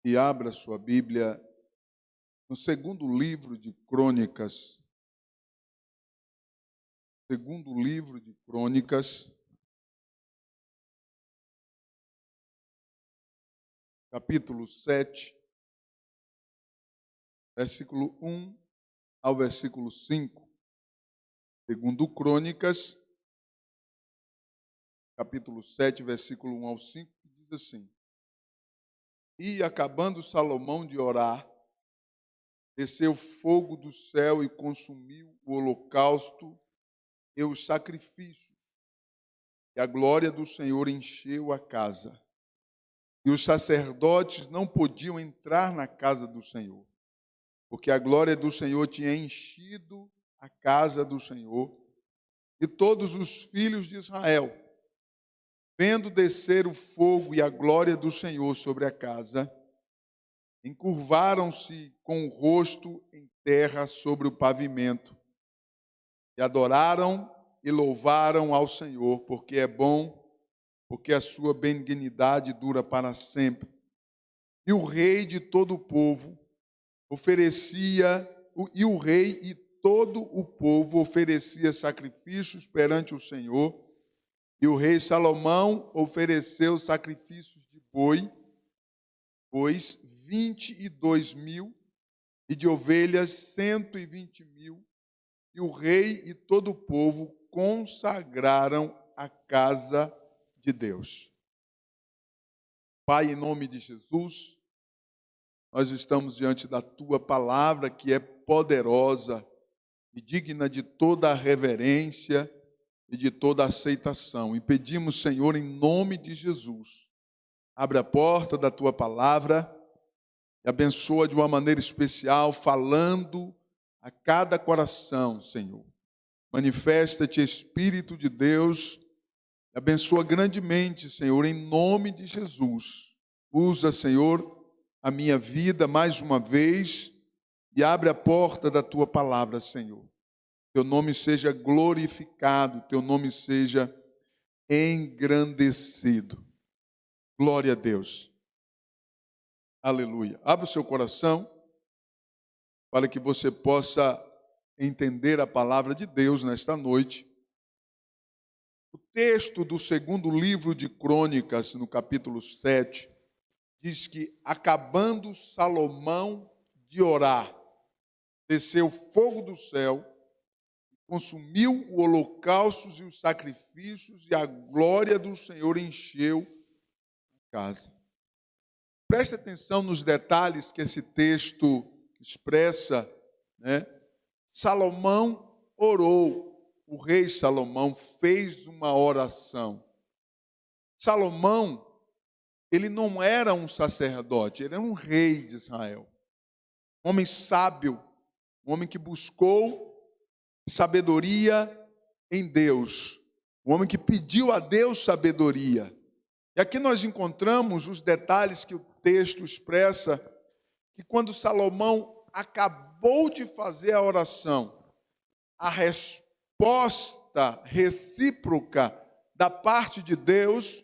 E abra sua Bíblia no segundo livro de Crônicas. Segundo livro de Crônicas, capítulo 7, versículo 1 ao versículo 5. Segundo Crônicas, capítulo 7, versículo 1 ao 5, que diz assim: E acabando Salomão de orar, desceu fogo do céu e consumiu o holocausto e os sacrifícios, e a glória do Senhor encheu a casa. E os sacerdotes não podiam entrar na casa do Senhor, porque a glória do Senhor tinha enchido a casa do Senhor. E todos os filhos de Israel, vendo descer o fogo e a glória do Senhor sobre a casa, encurvaram-se com o rosto em terra sobre o pavimento, e adoraram e louvaram ao Senhor, porque é bom, porque a sua benignidade dura para sempre. E o rei de todo o povo oferecia sacrifícios perante o Senhor. E o rei Salomão ofereceu sacrifícios de bois 22.000, e de ovelhas 120.000. E o rei e todo o povo consagraram a casa de Deus. Pai, em nome de Jesus, nós estamos diante da Tua palavra, que é poderosa e digna de toda a reverência e de toda a aceitação. E pedimos, Senhor, em nome de Jesus, abre a porta da Tua palavra e abençoa de uma maneira especial, falando a cada coração, Senhor. Manifesta-te, Espírito de Deus, e abençoa grandemente, Senhor, em nome de Jesus. Usa, Senhor, a minha vida mais uma vez e abre a porta da Tua palavra, Senhor. Teu nome seja glorificado, Teu nome seja engrandecido. Glória a Deus. Aleluia. Abra o seu coração para que você possa entender a palavra de Deus nesta noite. O texto do segundo livro de Crônicas, no capítulo 7, diz que, acabando Salomão de orar, desceu fogo do céu, consumiu o holocausto e os sacrifícios, e a glória do Senhor encheu a casa. Preste atenção nos detalhes que esse texto expressa, né? Salomão orou, o rei Salomão fez uma oração. Salomão, ele não era um sacerdote, ele era um rei de Israel. Um homem sábio, um homem que buscou sabedoria em Deus. Um homem que pediu a Deus sabedoria. E aqui nós encontramos os detalhes que o texto expressa, que quando Salomão acabou de fazer a oração, a resposta recíproca da parte de Deus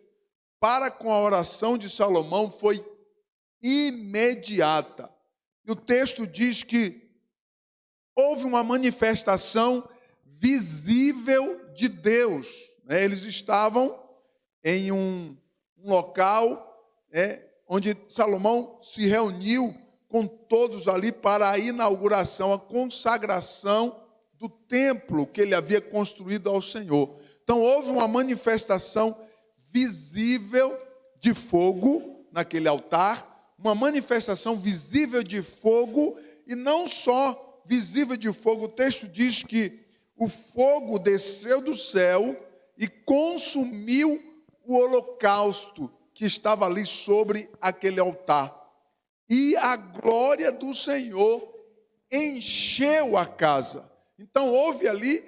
para com a oração de Salomão foi imediata. E o texto diz que houve uma manifestação visível de Deus. Eles estavam em um local onde Salomão se reuniu com todos ali para a inauguração, a consagração do templo que ele havia construído ao Senhor. Então houve uma manifestação visível de fogo naquele altar, uma manifestação visível de fogo, e não só visível de fogo. O texto diz que o fogo desceu do céu e consumiu o holocausto que estava ali sobre aquele altar. E a glória do Senhor encheu a casa. Então houve ali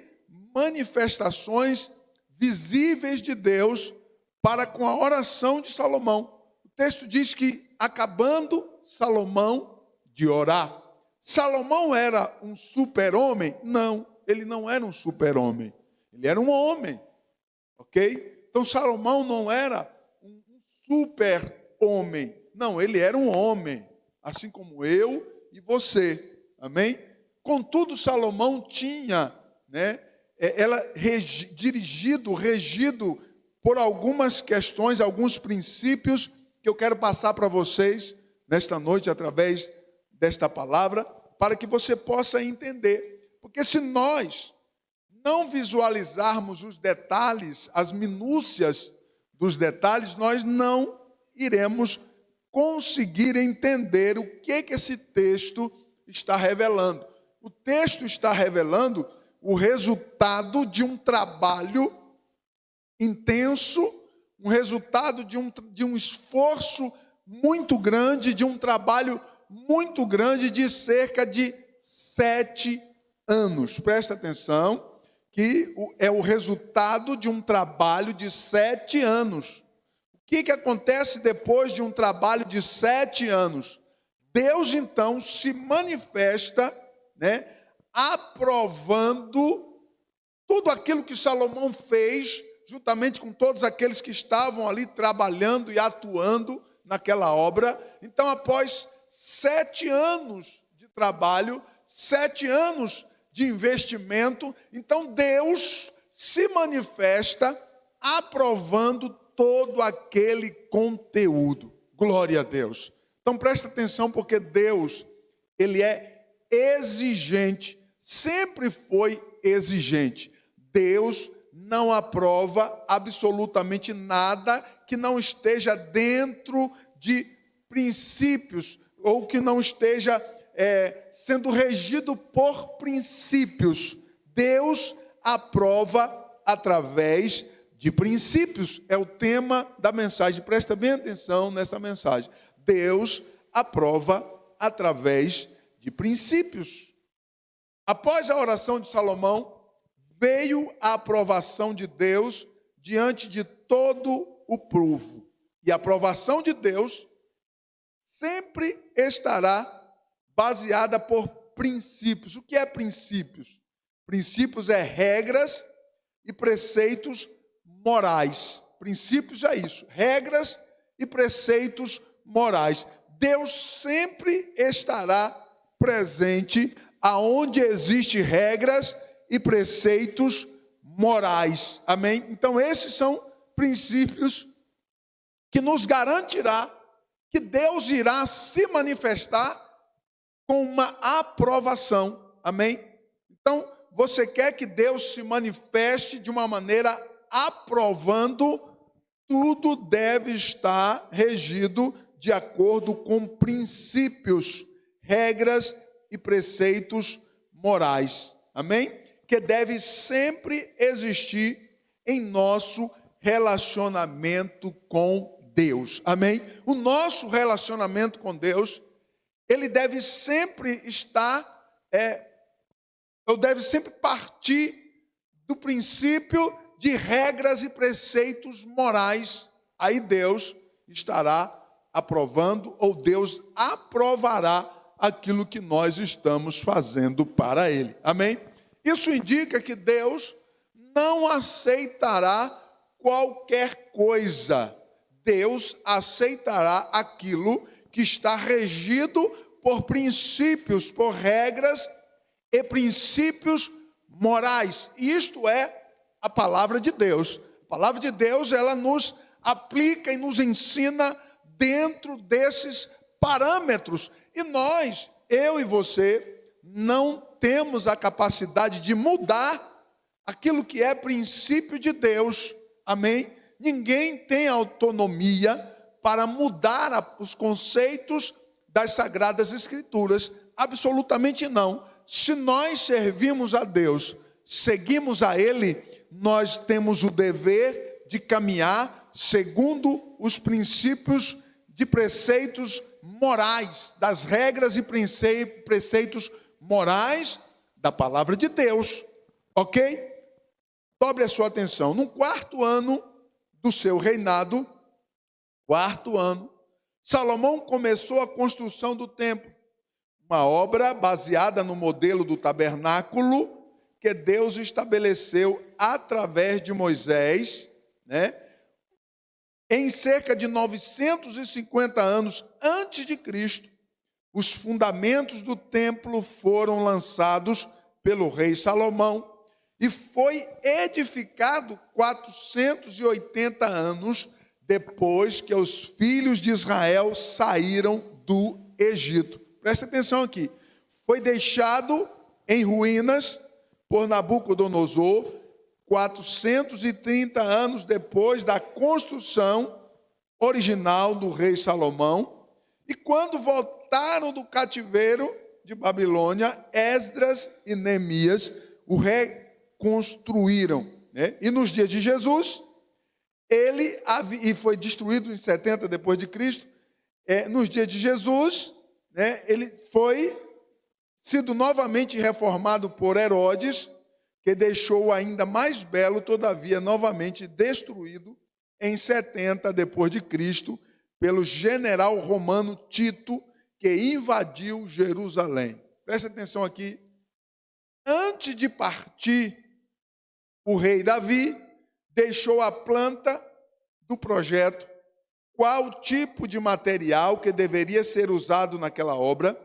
manifestações visíveis de Deus para com a oração de Salomão. O texto diz que, acabando Salomão de orar, Salomão era um super-homem? Não, ele não era um super-homem. Ele era um homem, ok? Então Salomão não era um super-homem, Não, ele era um homem, assim como eu e você. Amém? Contudo, Salomão tinha, regido por algumas questões, alguns princípios que eu quero passar para vocês nesta noite através desta palavra, para que você possa entender. Porque se nós não visualizarmos os detalhes, as minúcias dos detalhes, nós não iremos conseguir entender o que esse texto está revelando. O texto está revelando o resultado de um trabalho intenso, um resultado de um esforço muito grande, de um trabalho muito grande de cerca de 7 anos. Presta atenção, que é o resultado de um trabalho de 7 anos. O que acontece depois de um trabalho de 7 anos? Deus, então, se manifesta, aprovando tudo aquilo que Salomão fez, juntamente com todos aqueles que estavam ali trabalhando e atuando naquela obra. Então, após 7 anos de trabalho, 7 anos de investimento, então Deus se manifesta aprovando todo aquele conteúdo. Glória a Deus. Então presta atenção, porque Deus, ele é exigente, sempre foi exigente. Deus não aprova absolutamente nada que não esteja dentro de princípios, ou que não esteja sendo regido por princípios. Deus aprova através de princípios. É o tema da mensagem. Presta bem atenção nessa mensagem. Deus aprova através de princípios. Após a oração de Salomão, veio a aprovação de Deus diante de todo o povo. E a aprovação de Deus sempre estará baseada por princípios. O que é princípios? Princípios é regras e preceitos morais. Princípios é isso, regras e preceitos morais. Deus sempre estará presente aonde existem regras e preceitos morais. Amém? Então esses são princípios que nos garantirá que Deus irá se manifestar com uma aprovação. Amém? Então, você quer que Deus se manifeste de uma maneira aprovando, tudo deve estar regido de acordo com princípios, regras e preceitos morais. Amém? Que deve sempre existir em nosso relacionamento com Deus. Amém? O nosso relacionamento com Deus, ele deve sempre estar, deve sempre partir do princípio de regras e preceitos morais. Aí Deus estará aprovando, ou Deus aprovará aquilo que nós estamos fazendo para Ele. Amém? Isso indica que Deus não aceitará qualquer coisa. Deus aceitará aquilo que está regido por princípios, por regras e princípios morais. Isto é a palavra de Deus. A palavra de Deus, ela nos aplica e nos ensina dentro desses parâmetros. E nós, eu e você, não temos a capacidade de mudar aquilo que é princípio de Deus. Amém? Ninguém tem autonomia para mudar os conceitos das Sagradas Escrituras. Absolutamente não. Se nós servimos a Deus, seguimos a Ele, nós temos o dever de caminhar segundo os princípios de preceitos morais, das regras e preceitos morais da palavra de Deus. Ok? Dobre a sua atenção. No 4º ano do seu reinado, 4º ano, Salomão começou a construção do templo, uma obra baseada no modelo do tabernáculo que Deus estabeleceu através de Moisés, Em cerca de 950 anos antes de Cristo, os fundamentos do templo foram lançados pelo rei Salomão e foi edificado 480 anos depois que os filhos de Israel saíram do Egito. Presta atenção aqui. Foi deixado em ruínas por Nabucodonosor 430 anos depois da construção original do rei Salomão. E quando voltaram do cativeiro de Babilônia, Esdras e Neemias o reconstruíram, né? E nos dias de Jesus, e foi destruído em 70 depois de Cristo. Nos dias de Jesus, né, ele foi sido novamente reformado por Herodes, que deixou ainda mais belo, todavia novamente destruído em 70 depois de Cristo, pelo general romano Tito, que invadiu Jerusalém. Presta atenção aqui. Antes de partir, o rei Davi deixou a planta do projeto, qual tipo de material que deveria ser usado naquela obra,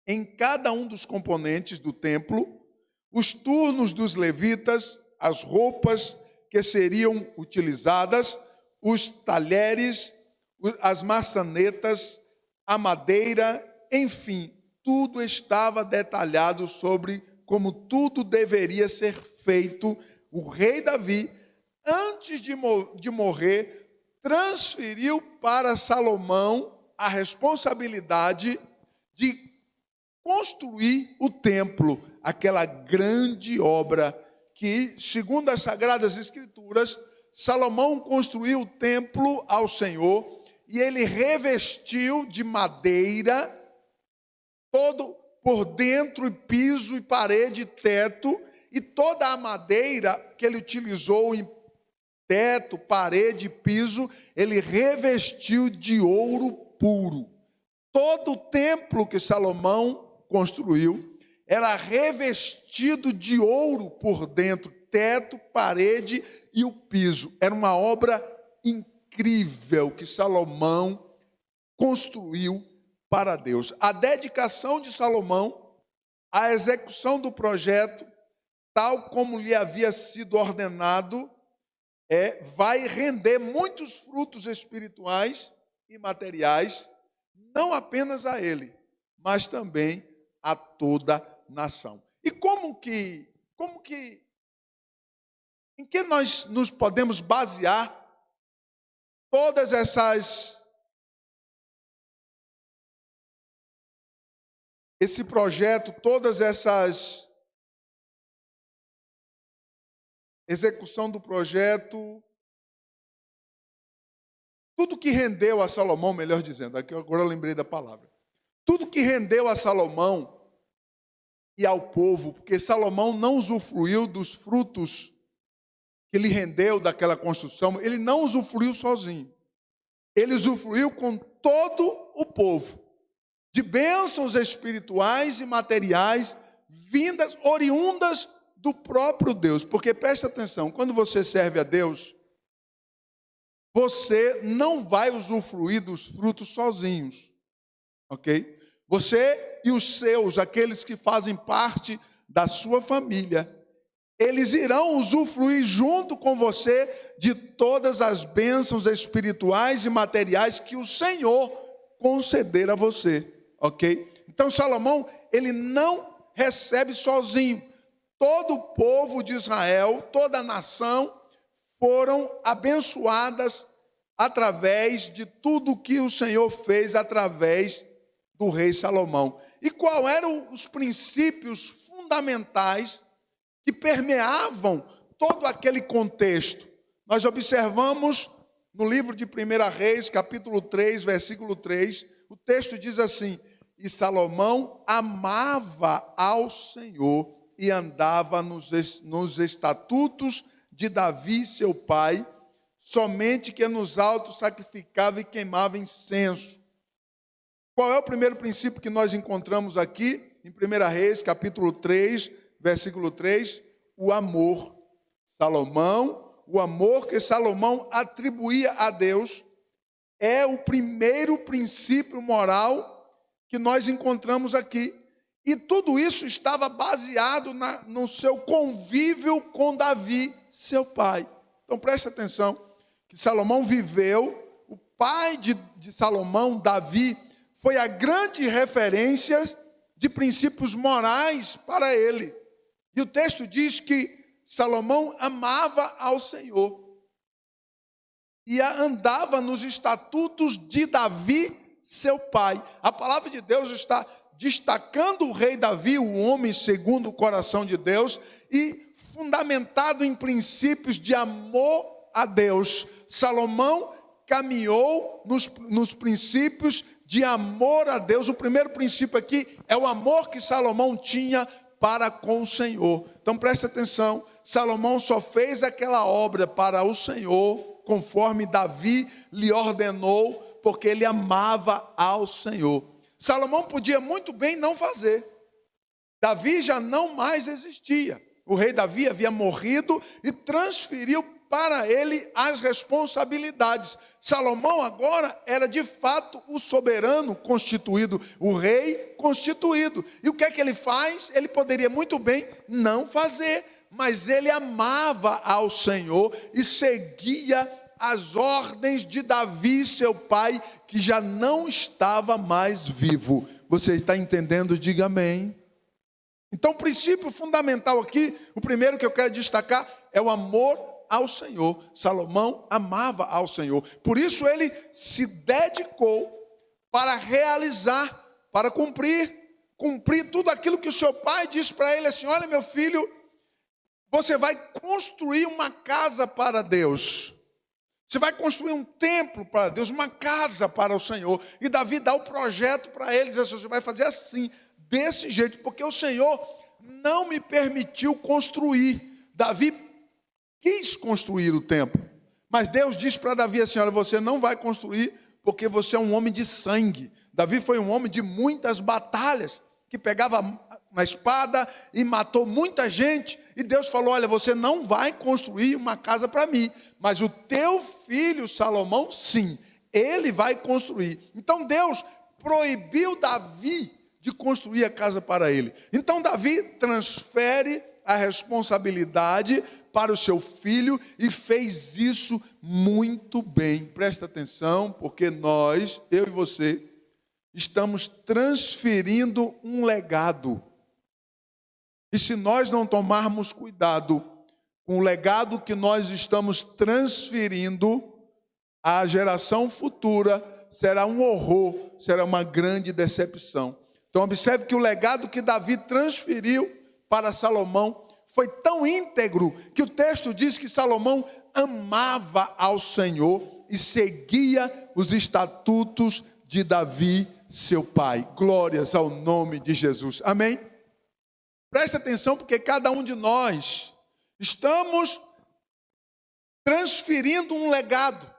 em cada um dos componentes do templo, os turnos dos levitas, as roupas que seriam utilizadas, os talheres, as maçanetas, a madeira, enfim, tudo estava detalhado sobre como tudo deveria ser feito. O rei Davi, antes de morrer, transferiu para Salomão a responsabilidade de construir o templo, aquela grande obra que, segundo as Sagradas Escrituras, Salomão construiu o templo ao Senhor e ele revestiu de madeira todo por dentro, e piso, e parede, e teto, e toda a madeira que ele utilizou em teto, parede, piso, ele revestiu de ouro puro. Todo o templo que Salomão construiu era revestido de ouro por dentro, teto, parede e o piso. Era uma obra incrível que Salomão construiu para Deus. A dedicação de Salomão, a execução do projeto, tal como lhe havia sido ordenado, vai render muitos frutos espirituais e materiais, não apenas a ele, mas também a toda a nação. E em que nós nos podemos basear todas esse projeto, todas essas execução do projeto, tudo que rendeu a Salomão, melhor dizendo, aqui agora eu lembrei da palavra, tudo que rendeu a Salomão e ao povo, porque Salomão não usufruiu dos frutos que lhe rendeu daquela construção, ele não usufruiu sozinho, ele usufruiu com todo o povo, de bênçãos espirituais e materiais, vindas, oriundas do próprio Deus. Porque presta atenção, quando você serve a Deus, você não vai usufruir dos frutos sozinhos, ok? Você e os seus, aqueles que fazem parte da sua família, eles irão usufruir junto com você de todas as bênçãos espirituais e materiais que o Senhor conceder a você, ok? Então Salomão, ele não recebe sozinho. Todo o povo de Israel, toda a nação, foram abençoadas através de tudo que o Senhor fez através do rei Salomão. E quais eram os princípios fundamentais que permeavam todo aquele contexto? Nós observamos no livro de 1 Reis, capítulo 3, versículo 3, o texto diz assim: e Salomão amava ao Senhor e andava nos estatutos de Davi, seu pai, somente que nos altos sacrificava e queimava incenso. Qual é o primeiro princípio que nós encontramos aqui? Em 1 Reis, capítulo 3, versículo 3, o amor. Salomão o amor que Salomão atribuía a Deus, é o primeiro princípio moral que nós encontramos aqui. E tudo isso estava baseado no seu convívio com Davi, seu pai. Então preste atenção, que Salomão viveu, o pai de Salomão, Davi, foi a grande referência de princípios morais para ele. E o texto diz que Salomão amava ao Senhor e andava nos estatutos de Davi, seu pai. A palavra de Deus está destacando o rei Davi, o homem segundo o coração de Deus, e fundamentado em princípios de amor a Deus. Salomão caminhou nos princípios de amor a Deus. O primeiro princípio aqui é o amor que Salomão tinha para com o Senhor. Então preste atenção, Salomão só fez aquela obra para o Senhor, conforme Davi lhe ordenou, porque ele amava ao Senhor. Salomão podia muito bem não fazer. Davi já não mais existia. O rei Davi havia morrido e transferiu para ele as responsabilidades. Salomão agora era de fato o soberano constituído, o rei constituído. E o que é que ele faz? Ele poderia muito bem não fazer, mas ele amava ao Senhor e seguia as ordens de Davi, seu pai, que já não estava mais vivo. Você está entendendo? Diga amém. Então, o princípio fundamental aqui, o primeiro que eu quero destacar, é o amor ao Senhor. Salomão amava ao Senhor. Por isso ele se dedicou para realizar, para cumprir tudo aquilo que o seu pai disse para ele, assim: olha, meu filho, você vai construir uma casa para Deus. Você vai construir um templo para Deus, uma casa para o Senhor. E Davi dá o projeto para ele, diz assim: você vai fazer assim, desse jeito, porque o Senhor não me permitiu construir. Davi quis construir o templo, mas Deus disse para Davi assim: olha, você não vai construir, porque você é um homem de sangue. Davi foi um homem de muitas batalhas, que pegava na espada e matou muita gente. E Deus falou: olha, você não vai construir uma casa para mim, mas o teu filho Salomão, sim, ele vai construir. Então Deus proibiu Davi de construir a casa para ele. Então Davi transfere a responsabilidade para o seu filho e fez isso muito bem. Presta atenção, porque nós, eu e você, estamos transferindo um legado. E se nós não tomarmos cuidado com o legado que nós estamos transferindo à geração futura, será um horror, será uma grande decepção. Então observe que o legado que Davi transferiu para Salomão foi tão íntegro que o texto diz que Salomão amava ao Senhor e seguia os estatutos de Davi, seu pai. Glórias ao nome de Jesus. Amém? Presta atenção, porque cada um de nós estamos transferindo um legado.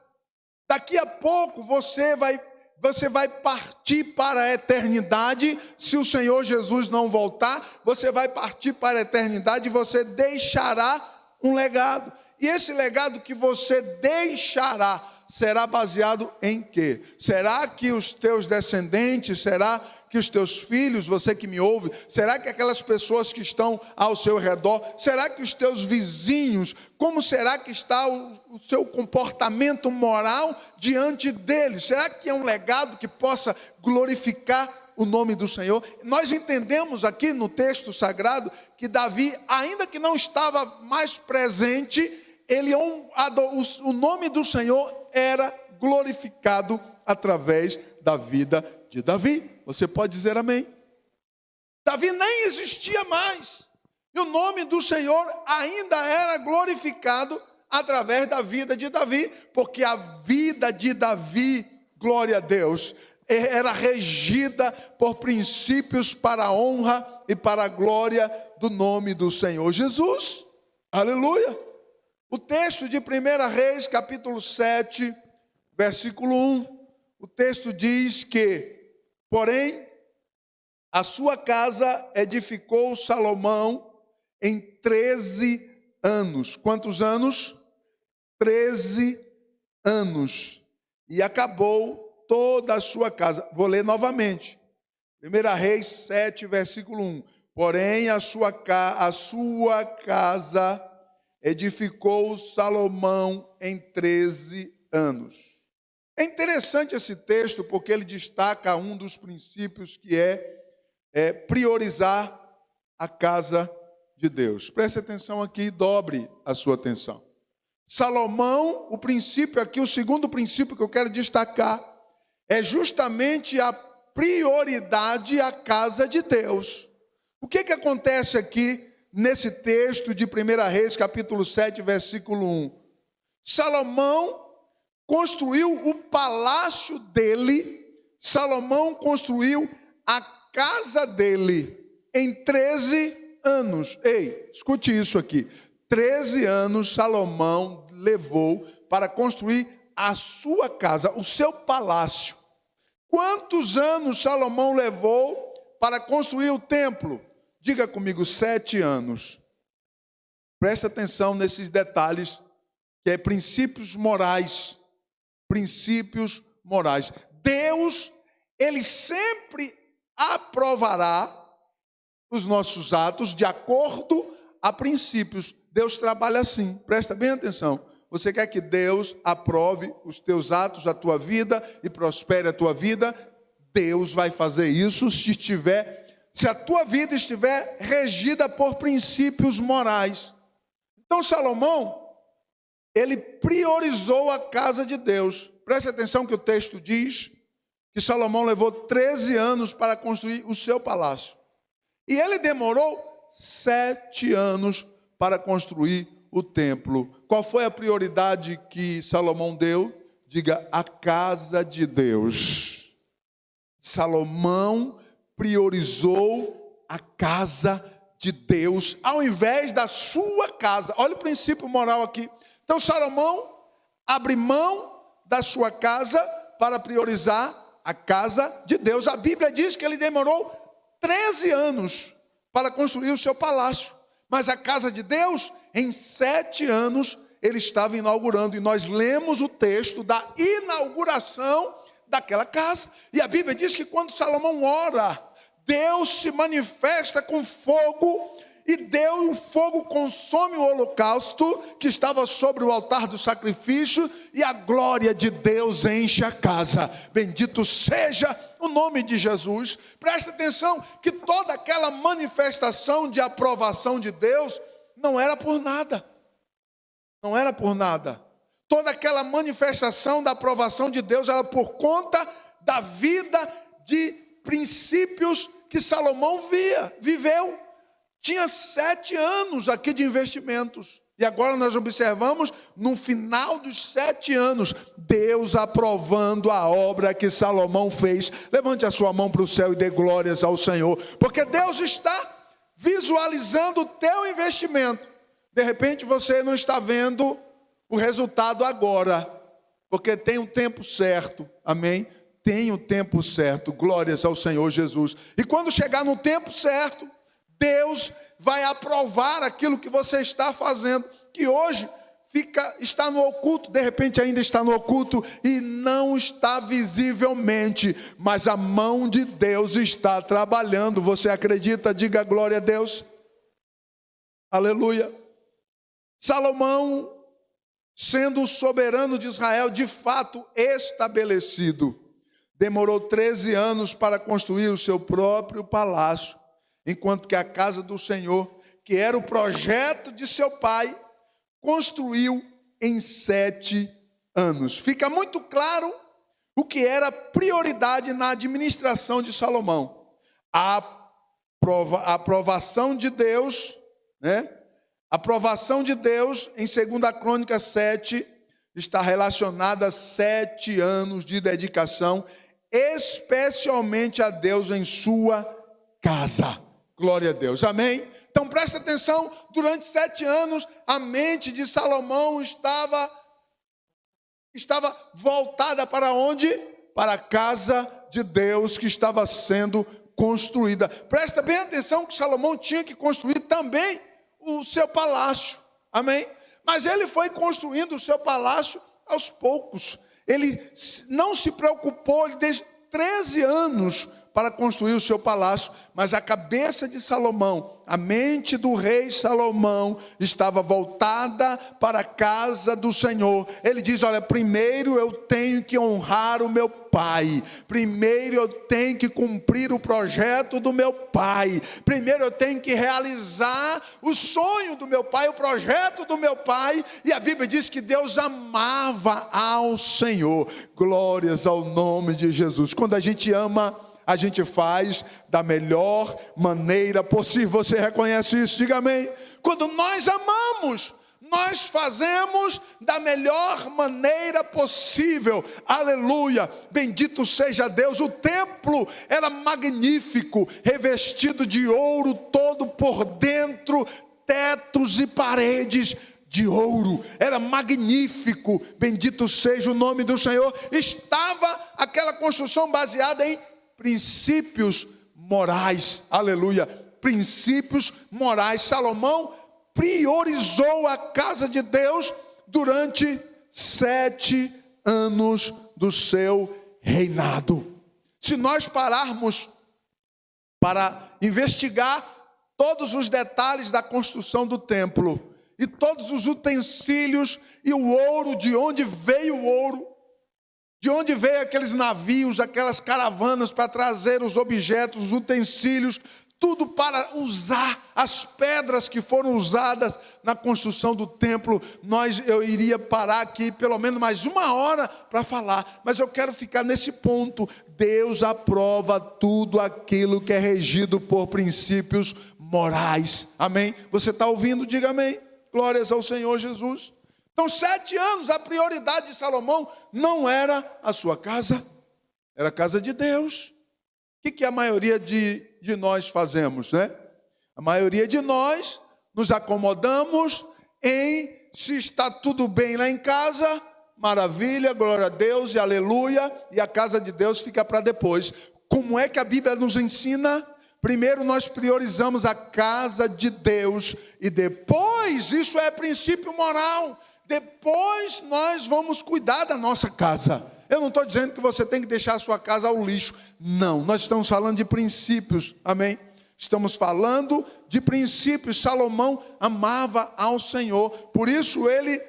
Daqui a pouco você vai partir para a eternidade. Se o Senhor Jesus não voltar, você vai partir para a eternidade e você deixará um legado. E esse legado que você deixará será baseado em quê? Será que os teus descendentes, será que os teus filhos, você que me ouve, será que aquelas pessoas que estão ao seu redor, será que os teus vizinhos, como será que está o seu comportamento moral diante deles? Será que é um legado que possa glorificar o nome do Senhor? Nós entendemos aqui no texto sagrado que Davi, ainda que não estava mais presente, o nome do Senhor era glorificado através da vida de Davi. Você pode dizer amém? Davi nem existia mais, e o nome do Senhor ainda era glorificado através da vida de Davi, porque a vida de Davi, glória a Deus, era regida por princípios para a honra e para a glória do nome do Senhor Jesus. Aleluia! O texto de 1 Reis, capítulo 7, versículo 1, o texto diz que: porém, a sua casa edificou Salomão em 13 anos. Quantos anos? 13 anos e acabou toda a sua casa. Vou ler novamente. 1 Reis 7, versículo 1. Porém, a sua casa edificou Salomão em 13 anos. É interessante esse texto porque ele destaca um dos princípios que é priorizar a casa de Deus. Preste atenção aqui e dobre a sua atenção. Salomão, o princípio aqui, o segundo princípio que eu quero destacar, é justamente a prioridade à casa de Deus. O que acontece aqui nesse texto de 1 Reis, capítulo 7, versículo 1? Salomão construiu o palácio dele, Salomão construiu a casa dele em 13 anos. Ei, escute isso aqui. 13 anos Salomão levou para construir a sua casa, o seu palácio. Quantos anos Salomão levou para construir o templo? Diga comigo, 7 anos. Presta atenção nesses detalhes, que é princípios morais. Princípios morais. Deus, Ele sempre aprovará os nossos atos de acordo a princípios. Deus trabalha assim, presta bem atenção. Você quer que Deus aprove os teus atos, a tua vida e prospere a tua vida? Deus vai fazer isso se a tua vida estiver regida por princípios morais. Então Salomão, ele priorizou a casa de Deus. Preste atenção que o texto diz que Salomão levou 13 anos para construir o seu palácio. E ele demorou 7 anos para construir o templo. Qual foi a prioridade que Salomão deu? Diga, a casa de Deus. Salomão priorizou a casa de Deus ao invés da sua casa. Olha o princípio moral aqui. Então Salomão abre mão da sua casa para priorizar a casa de Deus. A Bíblia diz que ele demorou 13 anos para construir o seu palácio. Mas a casa de Deus, em 7 anos, ele estava inaugurando. E nós lemos o texto da inauguração daquela casa. E a Bíblia diz que quando Salomão ora, Deus se manifesta com fogo. E o fogo consome o holocausto que estava sobre o altar do sacrifício. E a glória de Deus enche a casa. Bendito seja o nome de Jesus. Presta atenção que toda aquela manifestação de aprovação de Deus não era por nada. Não era por nada. Toda aquela manifestação da aprovação de Deus era por conta da vida de princípios que Salomão viveu. Tinha 7 anos aqui de investimentos. E agora nós observamos, no final dos 7 anos, Deus aprovando a obra que Salomão fez. Levante a sua mão para o céu e dê glórias ao Senhor. Porque Deus está visualizando o teu investimento. De repente você não está vendo o resultado agora. Porque tem o tempo certo. Amém? Tem o tempo certo. Glórias ao Senhor Jesus. E quando chegar no tempo certo, Deus vai aprovar aquilo que você está fazendo, que hoje está no oculto, de repente ainda está no oculto e não está visivelmente, mas a mão de Deus está trabalhando. Você acredita? Diga glória a Deus. Aleluia. Salomão, sendo o soberano de Israel, de fato estabelecido, demorou 13 anos para construir o seu próprio palácio. Enquanto que a casa do Senhor, que era o projeto de seu pai, construiu em 7 anos. Fica muito claro o que era prioridade na administração de Salomão. A aprovação de Deus, né? A aprovação de Deus em 2 Crônicas 7 está relacionada a 7 anos de dedicação, especialmente a Deus em sua casa. Glória a Deus, amém? Então presta atenção, durante 7 anos a mente de Salomão estava voltada para onde? Para a casa de Deus que estava sendo construída. Presta bem atenção que Salomão tinha que construir também o seu palácio, amém? Mas ele foi construindo o seu palácio aos poucos. Ele não se preocupou, ele desde 13 anos para construir o seu palácio, mas a cabeça de Salomão, a mente do rei Salomão estava voltada para a casa do Senhor. Ele diz: olha, primeiro eu tenho que honrar o meu pai, primeiro eu tenho que cumprir o projeto do meu pai, primeiro eu tenho que realizar o sonho do meu pai, o projeto do meu pai. E a Bíblia diz que Deus amava ao Senhor. Glórias ao nome de Jesus. Quando a gente ama, a gente faz da melhor maneira possível. Você reconhece isso? Diga amém. Quando nós amamos, nós fazemos da melhor maneira possível. Aleluia, bendito seja Deus. O templo era magnífico, revestido de ouro todo por dentro, tetos e paredes de ouro, era magnífico, bendito seja o nome do Senhor. Estava aquela construção baseada em princípios morais, aleluia, princípios morais. Salomão priorizou a casa de Deus durante 7 anos do seu reinado. Se nós pararmos para investigar todos os detalhes da construção do templo, e todos os utensílios, e o ouro, de onde veio o ouro, de onde veio aqueles navios, aquelas caravanas para trazer os objetos, os utensílios, tudo para usar as pedras que foram usadas na construção do templo. Eu iria parar aqui pelo menos mais 1 hora para falar, mas eu quero ficar nesse ponto. Deus aprova tudo aquilo que é regido por princípios morais. Amém? Você está ouvindo? Diga amém. Glórias ao Senhor Jesus. Então, 7 anos, a prioridade de Salomão não era a sua casa, era a casa de Deus. O que a maioria de nós fazemos, né? A maioria de nós nos acomodamos em, se está tudo bem lá em casa, maravilha, glória a Deus e aleluia, e a casa de Deus fica para depois. Como é que a Bíblia nos ensina? Primeiro nós priorizamos a casa de Deus, e depois, isso é princípio moral, depois nós vamos cuidar da nossa casa. Eu não estou dizendo que você tem que deixar a sua casa ao lixo. Não, nós estamos falando de princípios, amém? Estamos falando de princípios. Salomão amava ao Senhor, por isso ele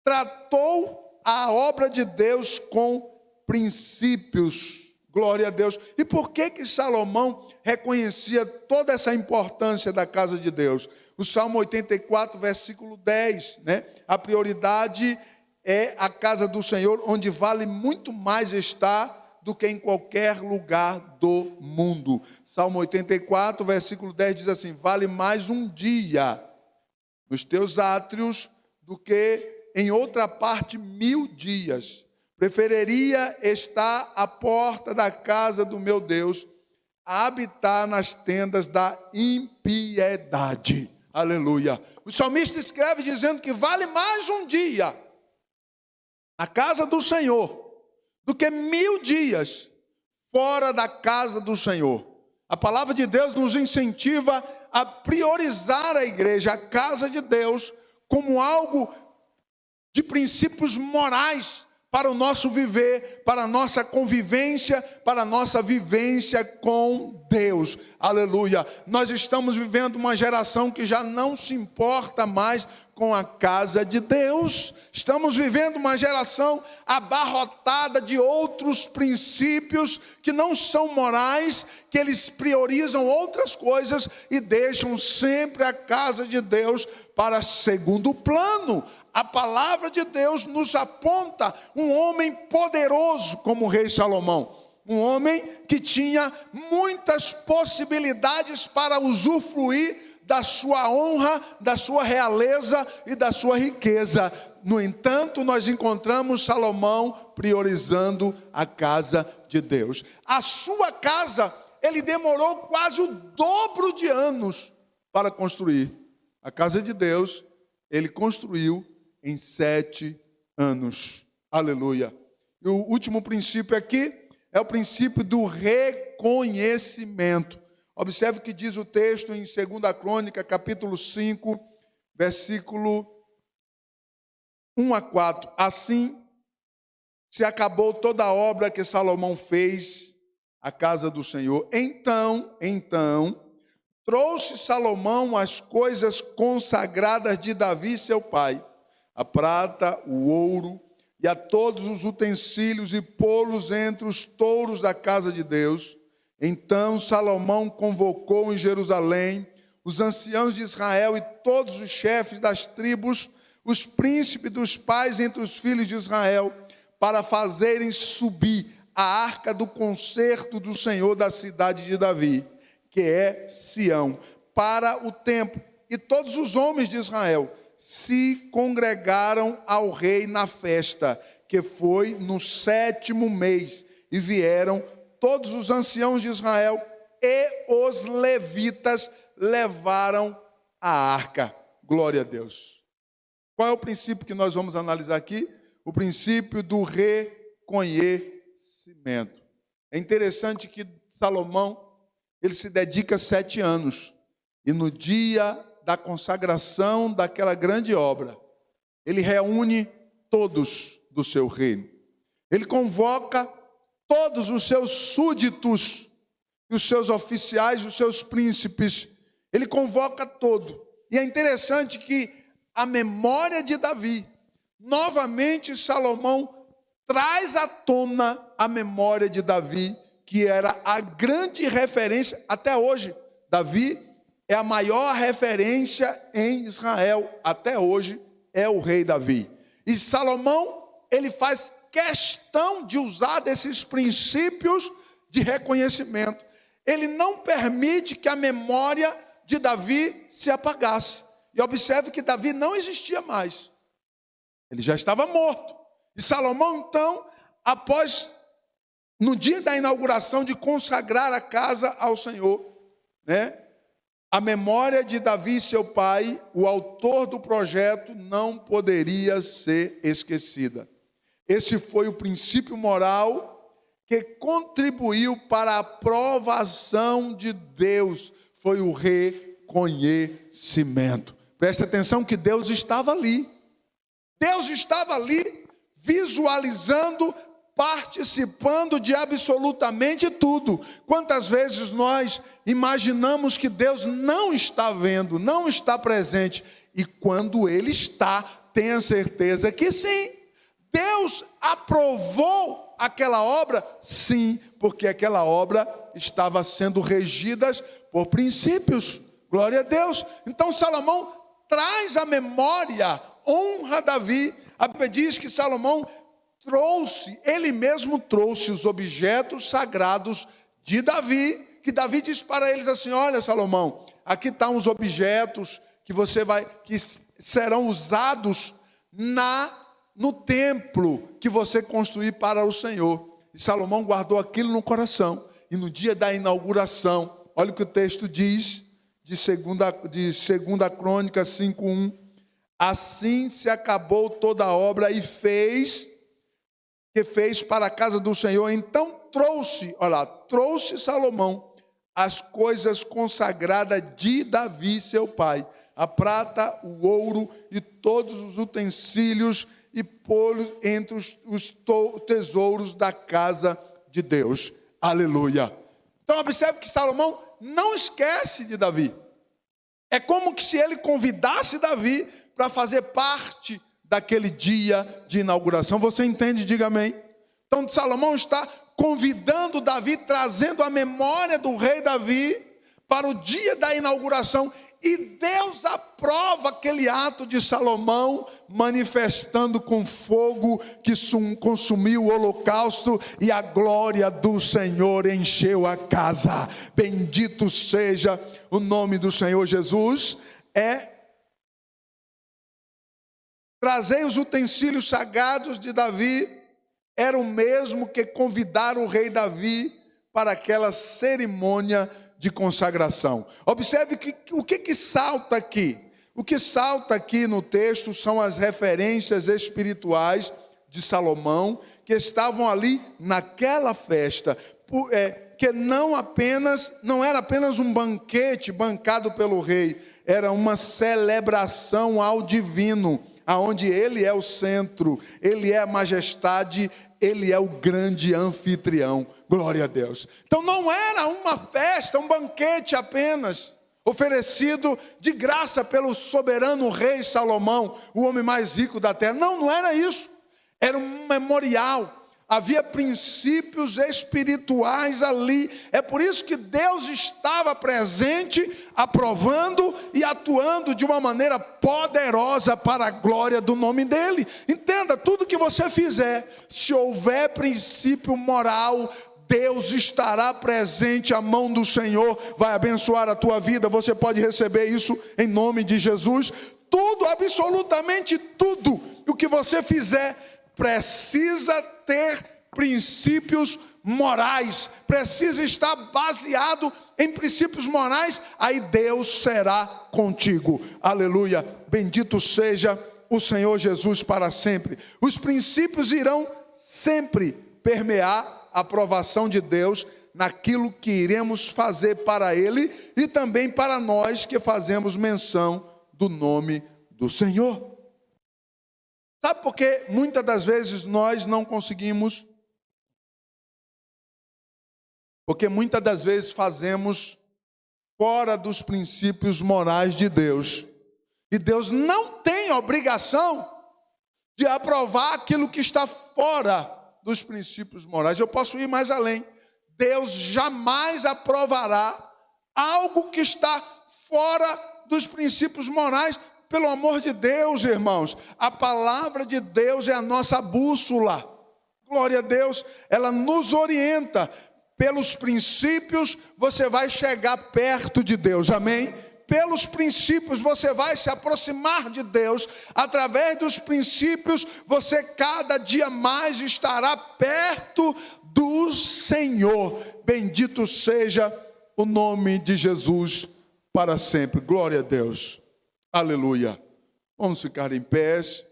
tratou a obra de Deus com princípios. Glória a Deus. E por que Salomão reconhecia toda essa importância da casa de Deus? O Salmo 84, versículo 10, né? A prioridade é a casa do Senhor, onde vale muito mais estar do que em qualquer lugar do mundo. Salmo 84, versículo 10 diz assim: vale mais um dia nos teus átrios do que em outra parte 1000 dias. Preferiria estar à porta da casa do meu Deus, a habitar nas tendas da impiedade. Aleluia. O salmista escreve dizendo que vale mais um dia na casa do Senhor do que 1000 dias fora da casa do Senhor. A palavra de Deus nos incentiva a priorizar a igreja, a casa de Deus, como algo de princípios morais para o nosso viver, para a nossa convivência, para a nossa vivência com Deus. Aleluia. Nós estamos vivendo uma geração que já não se importa mais com a casa de Deus. Estamos vivendo uma geração abarrotada de outros princípios que não são morais, que eles priorizam outras coisas e deixam sempre a casa de Deus para segundo plano. A palavra de Deus nos aponta um homem poderoso como o rei Salomão. Um homem que tinha muitas possibilidades para usufruir da sua honra, da sua realeza e da sua riqueza. No entanto, nós encontramos Salomão priorizando a casa de Deus. A sua casa, ele demorou quase o dobro de anos para construir. A casa de Deus, ele construiu em 7 anos. Aleluia. E o último princípio aqui é o princípio do reconhecimento. Observe o que diz o texto em 2 Crônica, capítulo 5, versículo 1 a 4. Assim se acabou toda a obra que Salomão fez à casa do Senhor. Então, trouxe Salomão as coisas consagradas de Davi, seu pai, a prata, o ouro, e a todos os utensílios, e pô-los entre os touros da casa de Deus. Então Salomão convocou em Jerusalém os anciãos de Israel e todos os chefes das tribos, os príncipes dos pais entre os filhos de Israel, para fazerem subir a arca do concerto do Senhor da cidade de Davi, que é Sião, para o templo. E todos os homens de Israel se congregaram ao rei na festa, que foi no 7º mês, e vieram todos os anciãos de Israel e os levitas levaram a arca. Glória a Deus. Qual é o princípio que nós vamos analisar aqui? O princípio do reconhecimento. É interessante que Salomão, ele se dedica 7 anos, e no dia da consagração daquela grande obra, ele reúne todos do seu reino. Ele convoca todos os seus súditos, os seus oficiais, os seus príncipes. Ele convoca todo. E é interessante que a memória de Davi, novamente Salomão traz à tona a memória de Davi, que era a grande referência até hoje. Davi é a maior referência em Israel, até hoje é o rei Davi. E Salomão, ele faz questão de usar desses princípios de reconhecimento. Ele não permite que a memória de Davi se apagasse. E observe que Davi não existia mais. Ele já estava morto. E Salomão, então, no dia da inauguração de consagrar a casa ao Senhor, a memória de Davi, seu pai, o autor do projeto, não poderia ser esquecida. Esse foi o princípio moral que contribuiu para a aprovação de Deus, foi o reconhecimento. Presta atenção que Deus estava ali. Deus estava ali, visualizando, participando de absolutamente tudo. Quantas vezes nós imaginamos que Deus não está vendo, não está presente, e quando Ele está, tenha certeza que sim. Deus aprovou aquela obra? Sim, porque aquela obra estava sendo regida por princípios. Glória a Deus. Então Salomão traz à memória, honra Davi. A Bíblia diz que Salomão ele mesmo trouxe os objetos sagrados de Davi, que Davi disse para eles assim: olha, Salomão, aqui estão os objetos que serão usados no templo que você construir para o Senhor. E Salomão guardou aquilo no coração. E no dia da inauguração, olha o que o texto diz, de 2 Crônicas 5:1. Assim se acabou toda a obra e fez para a casa do Senhor. Então trouxe Salomão as coisas consagradas de Davi, seu pai, a prata, o ouro e todos os utensílios, e pô-los entre os tesouros da casa de Deus. Aleluia. Então observe que Salomão não esquece de Davi. É como que se ele convidasse Davi para fazer parte daquele dia de inauguração. Você entende? Diga amém. Então Salomão está convidando Davi, trazendo a memória do rei Davi para o dia da inauguração. E Deus aprova aquele ato de Salomão, manifestando com fogo que consumiu o holocausto, e a glória do Senhor encheu a casa. Bendito seja o nome do Senhor Jesus. Trazei os utensílios sagrados de Davi, era o mesmo que convidar o rei Davi para aquela cerimônia de consagração. Observe o que salta aqui. O que salta aqui no texto são as referências espirituais de Salomão, que estavam ali naquela festa, que não era apenas um banquete bancado pelo rei, era uma celebração ao divino. aonde Ele é o centro, Ele é a majestade, Ele é o grande anfitrião. Glória a Deus. Então não era uma festa, um banquete apenas, oferecido de graça pelo soberano rei Salomão, o homem mais rico da terra. Não, não era isso. Era um memorial. Havia princípios espirituais ali. É por isso que Deus estava presente, aprovando e atuando de uma maneira poderosa para a glória do nome dele. Entenda, tudo que você fizer, se houver princípio moral, Deus estará presente, a mão do Senhor vai abençoar a tua vida. Você pode receber isso em nome de Jesus. Tudo, absolutamente tudo, o que você fizer, precisa ter princípios morais, precisa estar baseado em princípios morais, aí Deus será contigo. Aleluia, bendito seja o Senhor Jesus para sempre. Os princípios irão sempre permear a aprovação de Deus naquilo que iremos fazer para Ele e também para nós que fazemos menção do nome do Senhor. Sabe por que muitas das vezes nós não conseguimos? Porque muitas das vezes fazemos fora dos princípios morais de Deus. E Deus não tem obrigação de aprovar aquilo que está fora dos princípios morais. Eu posso ir mais além. Deus jamais aprovará algo que está fora dos princípios morais. Pelo amor de Deus, irmãos, a palavra de Deus é a nossa bússola. Glória a Deus, ela nos orienta. Pelos princípios você vai chegar perto de Deus, amém? Pelos princípios você vai se aproximar de Deus. Através dos princípios você cada dia mais estará perto do Senhor. Bendito seja o nome de Jesus para sempre. Glória a Deus. Aleluia. Vamos ficar em pés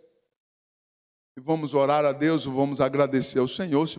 e vamos orar a Deus, vamos agradecer ao Senhor.